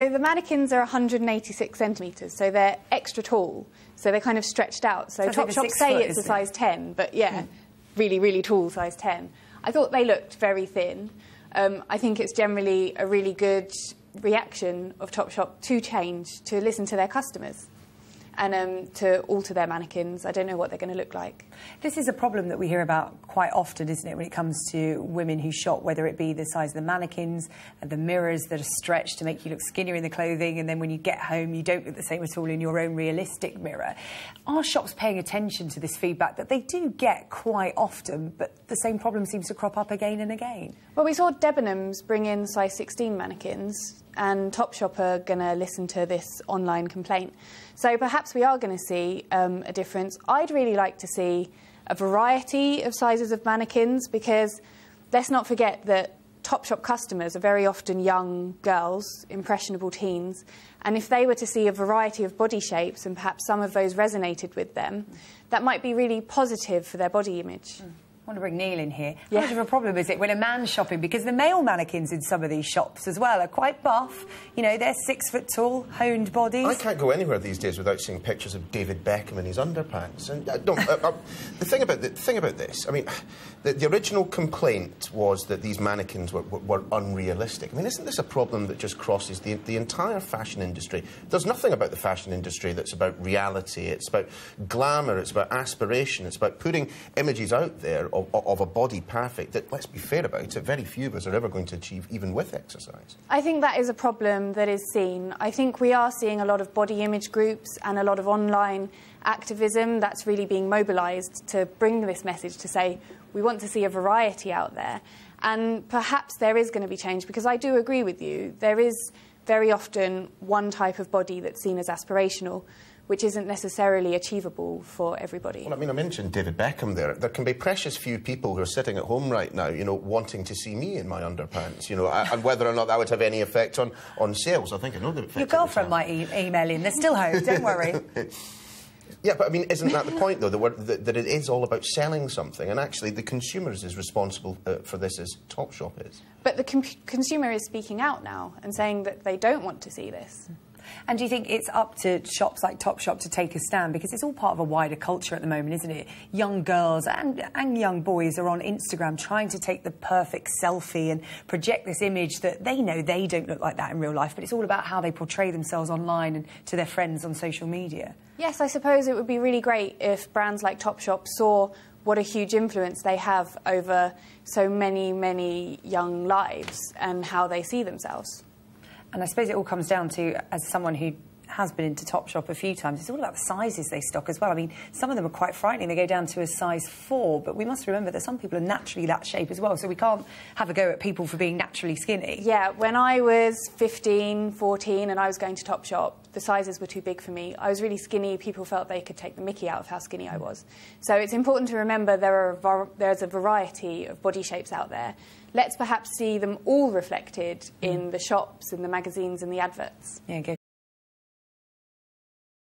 The mannequins are 186 centimetres, so they're extra tall, so they're kind of stretched out. So Topshop say it's a size 10, but yeah, really, really tall, size 10. I thought they looked very thin. I think it's generally a really good reaction of Topshop to change, to listen to their customers and to alter their mannequins. I don't know what they're going to look like. This is a problem that we hear about quite often, isn't it, when it comes to women who shop, whether it be the size of the mannequins, the mirrors that are stretched to make you look skinnier in the clothing, and then when you get home you don't look the same at all in your own realistic mirror. Are shops paying attention to this feedback that they do get quite often, but the same problem seems to crop up again and again? Well, we saw Debenhams bring in size 16 mannequins, and Topshop are going to listen to this online complaint. So perhaps we are going to see a difference. I'd really like to see a variety of sizes of mannequins, because let's not forget that Topshop customers are very often young girls, impressionable teens, and if they were to see a variety of body shapes and perhaps some of those resonated with them, that might be really positive for their body image. I want to bring Neil in here. How much of a problem is it when a man's shopping? Because the male mannequins in some of these shops as well are quite buff. You know, they're 6 foot tall, honed bodies. I can't go anywhere these days without seeing pictures of David Beckham in his underpants. And the thing about this, I mean, the original complaint was that these mannequins were unrealistic. I mean, isn't this a problem that just crosses the entire fashion industry? There's nothing about the fashion industry that's about reality. It's about glamour. It's about aspiration. It's about putting images out there of a body perfect that, let's be fair about it, very few of us are ever going to achieve, even with exercise. I think that is a problem that is seen. I think we are seeing a lot of body image groups and a lot of online activism that's really being mobilised to bring this message to say we want to see a variety out there. And perhaps there is going to be change, because I do agree with you. There is very often one type of body that's seen as aspirational, which isn't necessarily achievable for everybody. Well, I mean, I mentioned David Beckham there. There can be precious few people who are sitting at home right now, you know, wanting to see me in my underpants, you know, and whether or not that would have any effect on sales. I think I know the effect. Your girlfriend might email in. They're still home, don't worry. Yeah, but I mean, isn't that the point, though, that it is all about selling something, and actually the consumer is as responsible for this as Topshop is? But the consumer is speaking out now and saying that they don't want to see this. And do you think it's up to shops like Topshop to take a stand? Because it's all part of a wider culture at the moment, isn't it? Young girls and young boys are on Instagram trying to take the perfect selfie and project this image that they know they don't look like that in real life, but it's all about how they portray themselves online and to their friends on social media. Yes, I suppose it would be really great if brands like Topshop saw what a huge influence they have over so many, many young lives and how they see themselves. And I suppose it all comes down to, as someone who has been into Topshop a few times, it's all about the sizes they stock as well. I mean, some of them are quite frightening. They go down to a size 4, but we must remember that some people are naturally that shape as well, so we can't have a go at people for being naturally skinny. Yeah, when I was 15, 14 and I was going to Topshop, the sizes were too big for me. I was really skinny. People felt they could take the mickey out of how skinny I was. So it's important to remember there's a variety of body shapes out there. Let's perhaps see them all reflected in the shops, in the magazines and the adverts. Yeah, good.